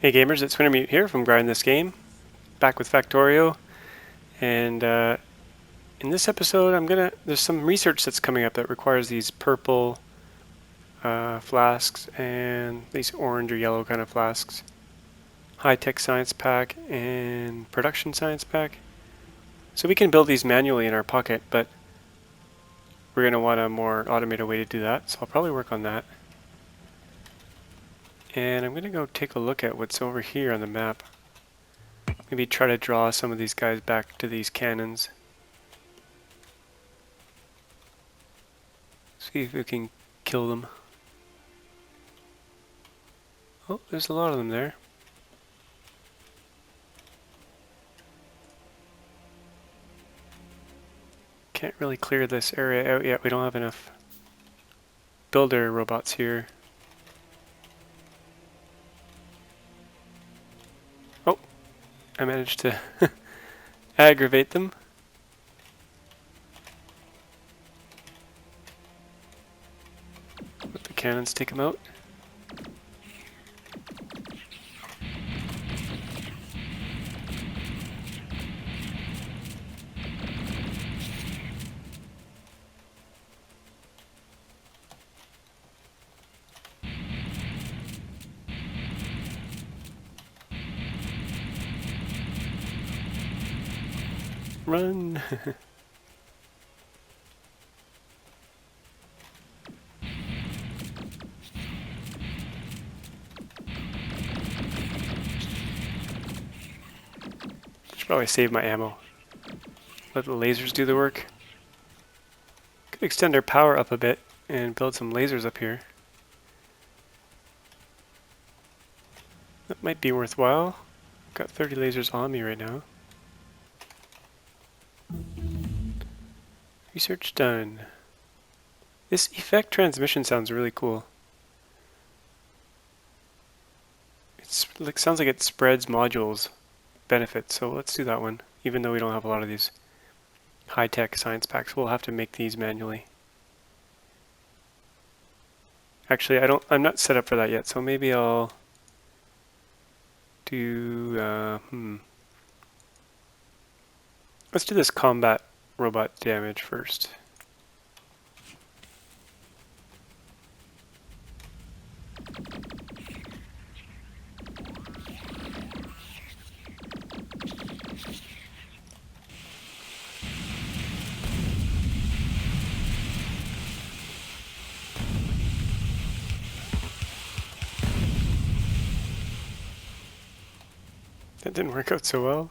Hey gamers, it's Wintermute here from Grind This Game, back with Factorio, and in this episode there's some research that's coming up that requires these purple flasks and these orange or yellow kind of flasks. High-tech science pack and production science pack. So we can build these manually in our pocket, but we're going to want a more automated way to do that, so I'll probably work on that. And I'm going to go take a look at what's over here on the map. Maybe try to draw some of these guys back to these cannons. See if we can kill them. Oh, there's a lot of them there. Can't really clear this area out yet. We don't have enough builder robots here. Oh, I managed to aggravate them. Let the cannons take them out. Run! Should probably save my ammo. Let the lasers do the work. Could extend our power up a bit and build some lasers up here. That might be worthwhile. Got 30 lasers on me right now. Research done. This effect transmission sounds really cool. Sounds like it spreads modules benefits, so let's do that one. Even though we don't have a lot of these high-tech science packs, we'll have to make these manually. Actually, I'm not set up for that yet, so maybe I'll do let's do this combat robot damage first. That didn't work out so well.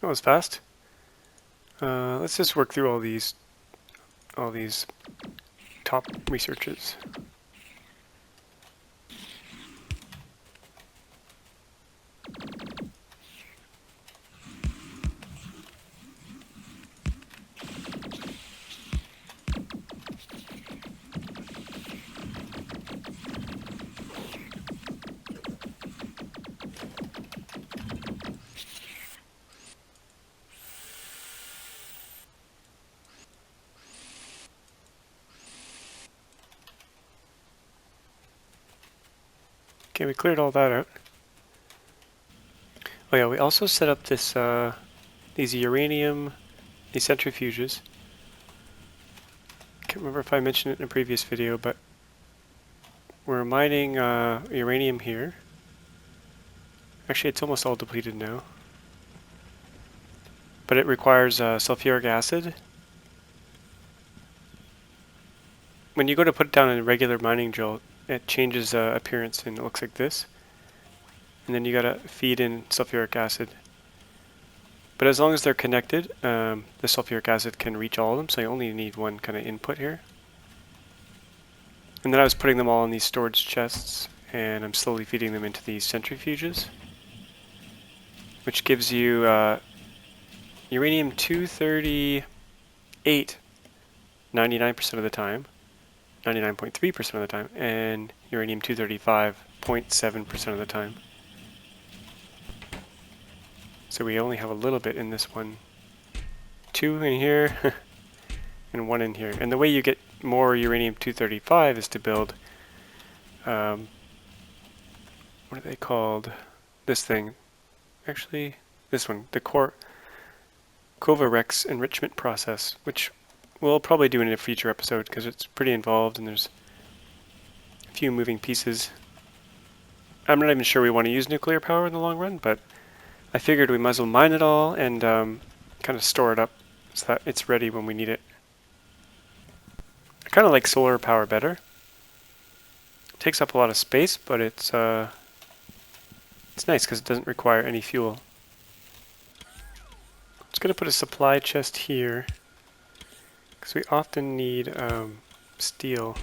That was fast. Let's just work through all these top researches. Okay, we cleared all that out. Oh yeah, we also set up this these uranium, these centrifuges. Can't remember if I mentioned it in a previous video, but we're mining uranium here. Actually, it's almost all depleted now. But it requires sulfuric acid. When you go to put it down in a regular mining drill, it changes appearance and it looks like this. And then you gotta feed in sulfuric acid. But as long as they're connected, the sulfuric acid can reach all of them, so you only need one kind of input here. And then I was putting them all in these storage chests, and I'm slowly feeding them into these centrifuges, which gives you uranium-238 99% of the time, 99.3% of the time, and uranium-235 0.7% of the time. So we only have a little bit in this one 2 in here and 1 in here. And the way you get more uranium-235 is to build, what are they called? This thing. Actually, this one, the Covarex enrichment process, which we'll probably do in a future episode because it's pretty involved and there's a few moving pieces. I'm not even sure we want to use nuclear power in the long run, but I figured we might as well mine it all and kind of store it up so that it's ready when we need it. I kind of like solar power better. It takes up a lot of space, but it's nice because it doesn't require any fuel. I'm just going to put a supply chest here because we often need steel.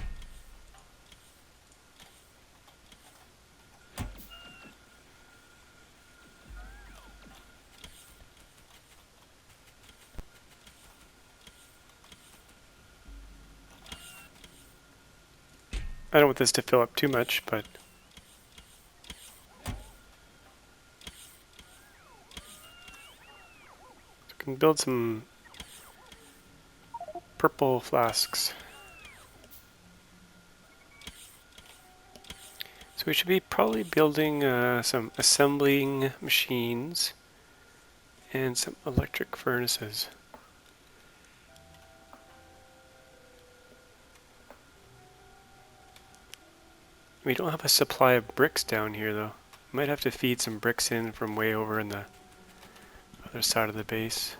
I don't want this to fill up too much, but we can build some purple flasks. So we should be probably building some assembling machines and some electric furnaces. We don't have a supply of bricks down here though. Might have to feed some bricks in from way over in the other side of the base.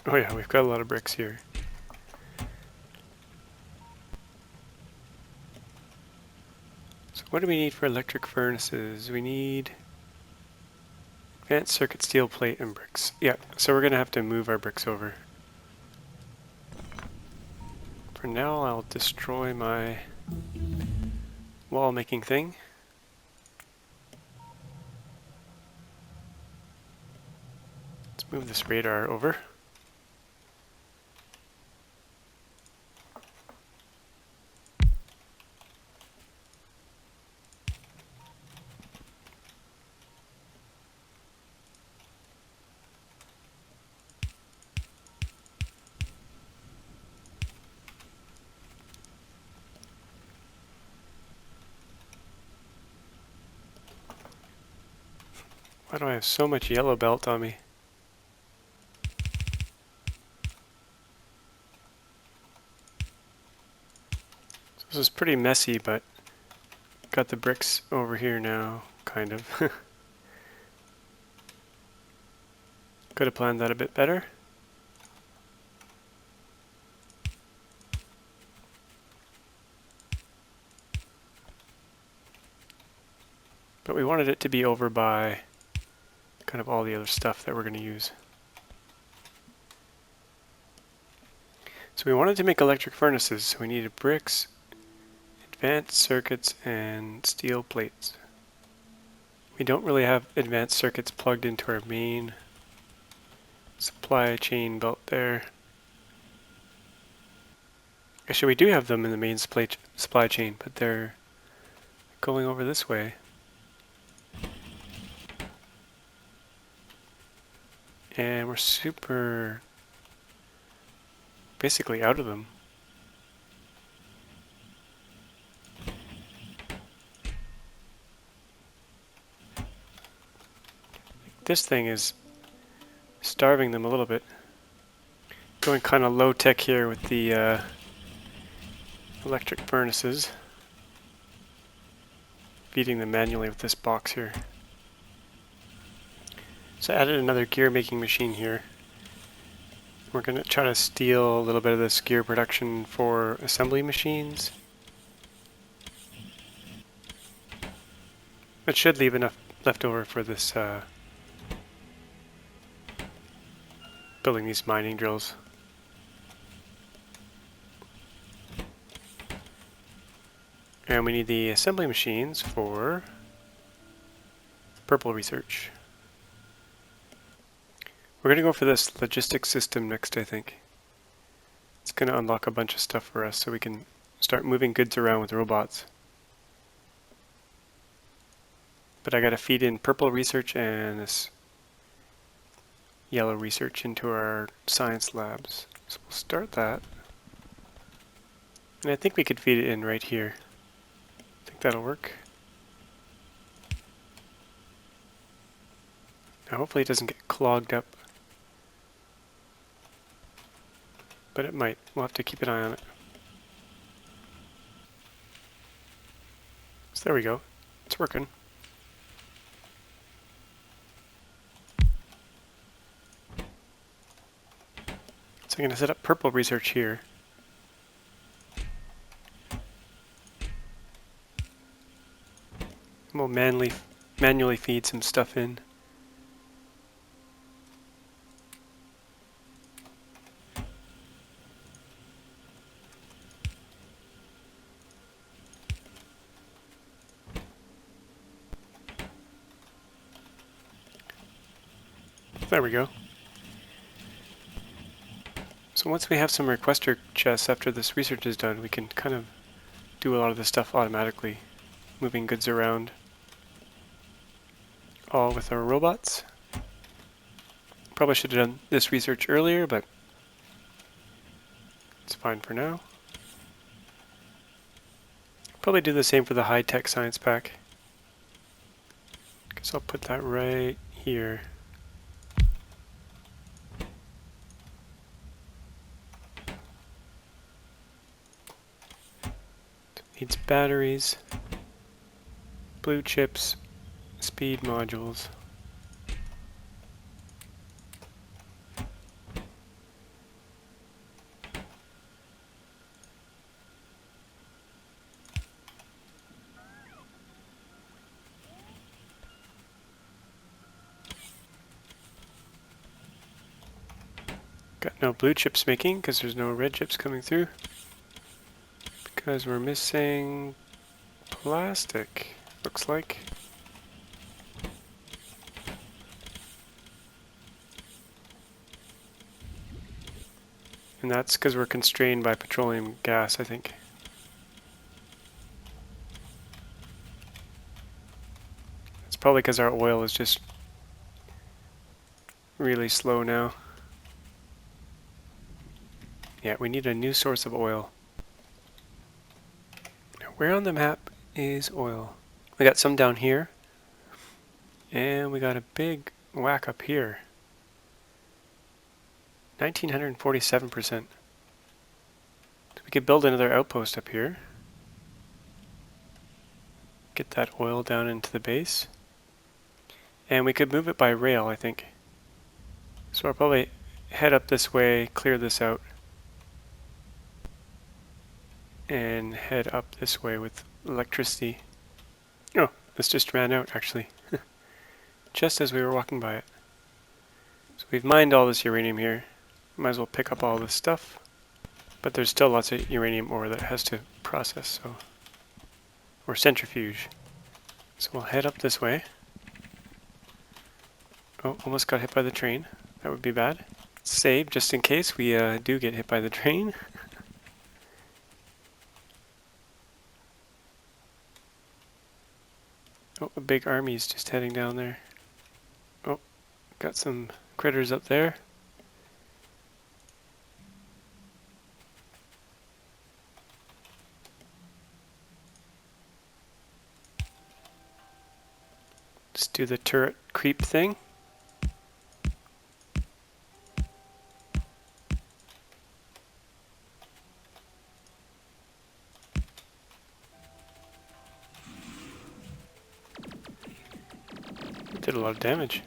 Oh yeah, we've got a lot of bricks here. So what do we need for electric furnaces? We need advanced circuit steel plate and bricks. Yeah, so we're going to have to move our bricks over. For now, I'll destroy my wall making thing. Let's move this radar over. Why do I have so much yellow belt on me? So this is pretty messy, but got the bricks over here now, kind of. Could have planned that a bit better. But we wanted it to be over by kind of all the other stuff that we're going to use. So we wanted to make electric furnaces, so we needed bricks, advanced circuits, and steel plates. We don't really have advanced circuits plugged into our main supply chain belt there. Actually, we do have them in the main supply chain, but they're going over this way. And we're super basically out of them. This thing is starving them a little bit. Going kind of low tech here with the electric furnaces. Feeding them manually with this box here. So I added another gear making machine here. We're going to try to steal a little bit of this gear production for assembly machines. It should leave enough left over for this building these mining drills. And we need the assembly machines for purple research. We're going to go for this logistic system next, I think. It's going to unlock a bunch of stuff for us so we can start moving goods around with robots. But I got to feed in purple research and this yellow research into our science labs. So we'll start that. And I think we could feed it in right here. I think that'll work. Now hopefully it doesn't get clogged up. But it might. We'll have to keep an eye on it. So there we go. It's working. So I'm going to set up purple research here. We'll manually feed some stuff in. There we go. So once we have some requester chests after this research is done, we can kind of do a lot of this stuff automatically, moving goods around, all with our robots. Probably should have done this research earlier, but it's fine for now. Probably do the same for the high-tech science pack. Guess I'll put that right here. Needs batteries, blue chips, speed modules. Got no blue chips making because there's no red chips coming through. Because we're missing plastic, looks like. And that's because we're constrained by petroleum gas, I think. It's probably because our oil is just really slow now. Yeah, we need a new source of oil. Where on the map is oil? We got some down here. And we got a big whack up here. 1947%. So we could build another outpost up here. Get that oil down into the base. And we could move it by rail, I think. So I'll probably head up this way, clear this out, and head up this way with electricity. Oh, this just ran out actually. Just as we were walking by it. So we've mined all this uranium here. Might as well pick up all this stuff. But there's still lots of uranium ore that has to process, so or centrifuge. So we'll head up this way. Oh, almost got hit by the train. That would be bad. Save just in case we do get hit by the train. Oh, a big army's just heading down there. Oh, got some critters up there. Let's do the turret creep thing. Did a lot of damage.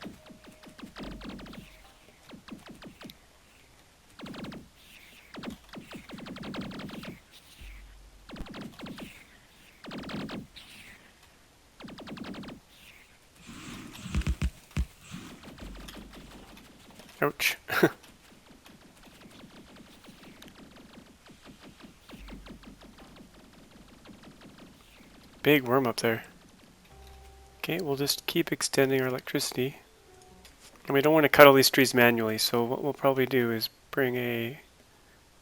Ouch. Big worm up there. Okay, we'll just keep extending our electricity. And we don't want to cut all these trees manually, so what we'll probably do is bring a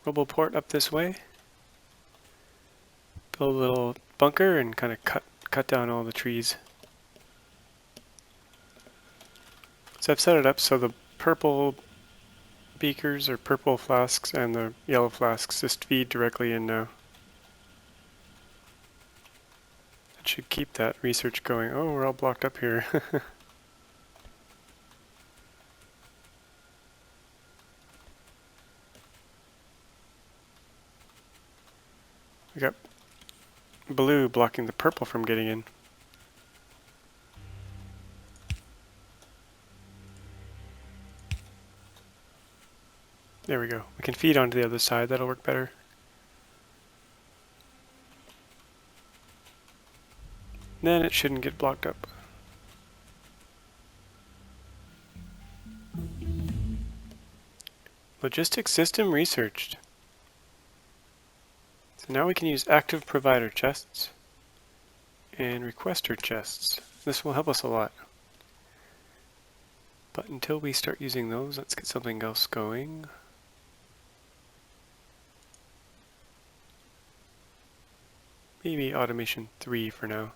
roboport up this way. Build a little bunker and kind of cut down all the trees. So I've set it up so the purple beakers or purple flasks and the yellow flasks just feed directly in now. That should keep that research going. Oh, we're all blocked up here. We got blue blocking the purple from getting in. There we go. We can feed onto the other side. That'll work better. Then it shouldn't get blocked up. Logistic system researched. So now we can use active provider chests and requester chests. This will help us a lot. But until we start using those, let's get something else going. Maybe automation 3 for now.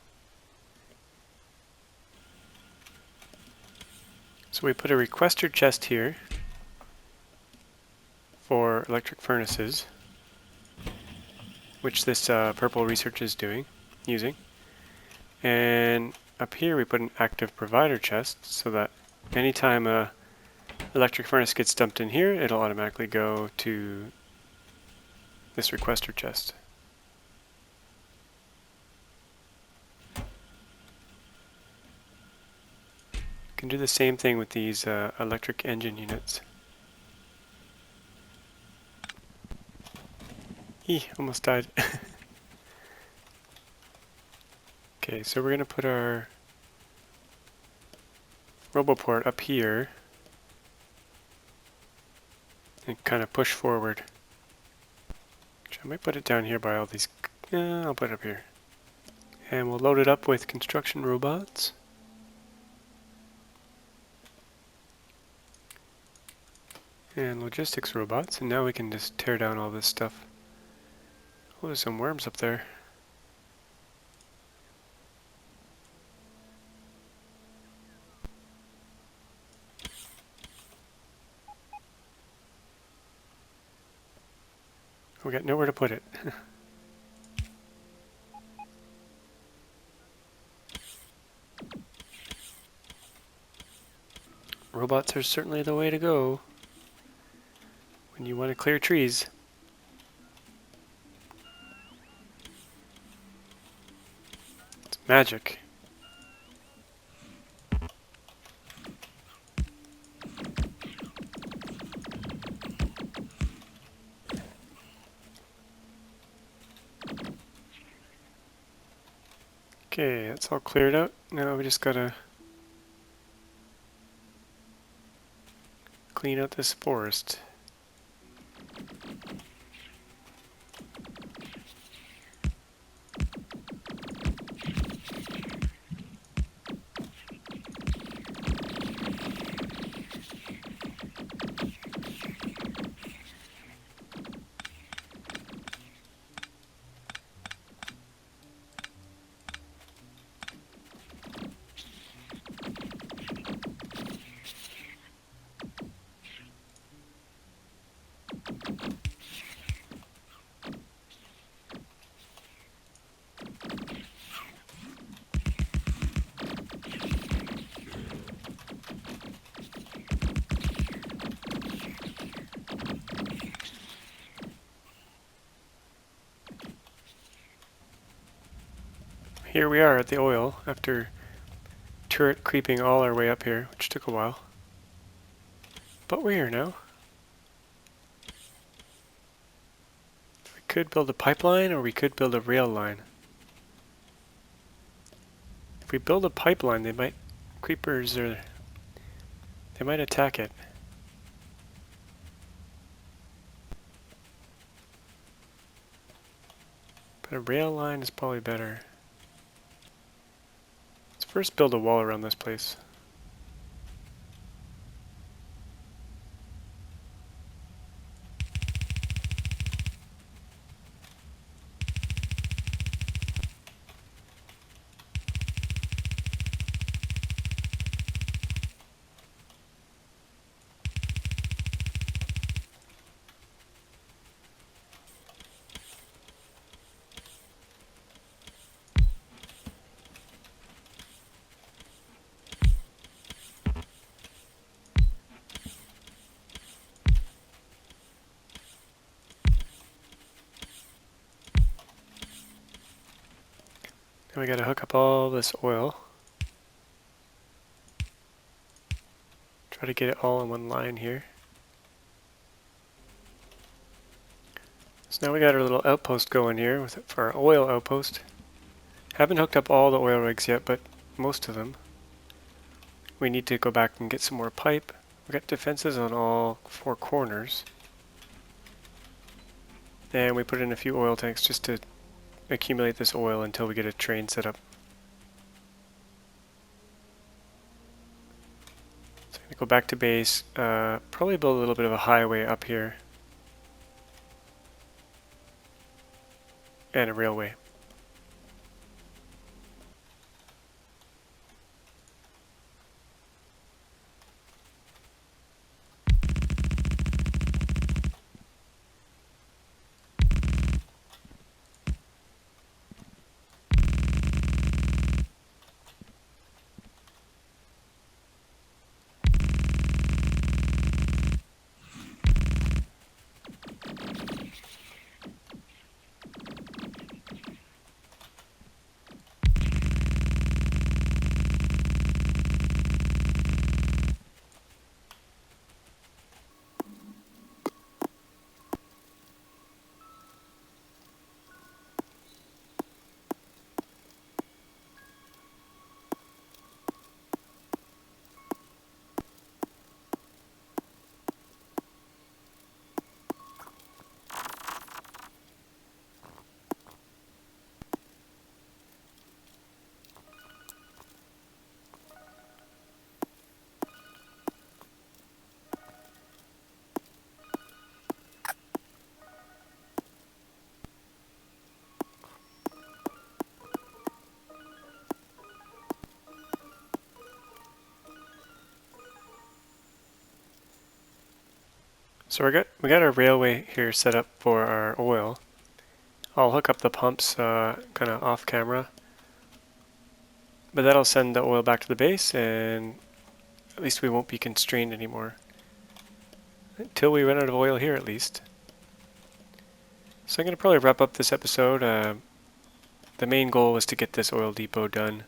So we put a requester chest here for electric furnaces, which this purple research is using. And up here we put an active provider chest so that anytime a electric furnace gets dumped in here, it'll automatically go to this requester chest. Can do the same thing with these electric engine units. Almost died. Okay, so we're going to put our roboport up here and kind of push forward. Actually, I might put it down here by all these. I'll put it up here. And we'll load it up with construction robots. And logistics robots, and now we can just tear down all this stuff. Oh, there's some worms up there. We got nowhere to put it. Robots are certainly the way to go when you want to clear trees. It's magic. Okay, that's all cleared out. Now we just gotta clean out this forest. Here we are at the oil after turret creeping all our way up here, which took a while. But we're here now. We could build a pipeline or we could build a rail line. If we build a pipeline, they might they might attack it. But a rail line is probably better. Let's first build a wall around this place. Now we got to hook up all this oil. Try to get it all in one line here. So now we got our little outpost going here for our oil outpost. Haven't hooked up all the oil rigs yet, but most of them. We need to go back and get some more pipe. We got defenses on all 4 corners. And we put in a few oil tanks just to accumulate this oil until we get a train set up. So I'm going to go back to base, probably build a little bit of a highway up here. And a railway. So we got our railway here set up for our oil. I'll hook up the pumps kind of off camera, but that'll send the oil back to the base, and at least we won't be constrained anymore until we run out of oil here, at least. So I'm going to probably wrap up this episode. The main goal was to get this oil depot done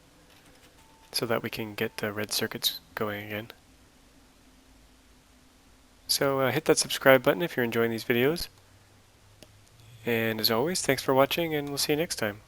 so that we can get the red circuits going again. So hit that subscribe button if you're enjoying these videos. And as always, thanks for watching, and we'll see you next time.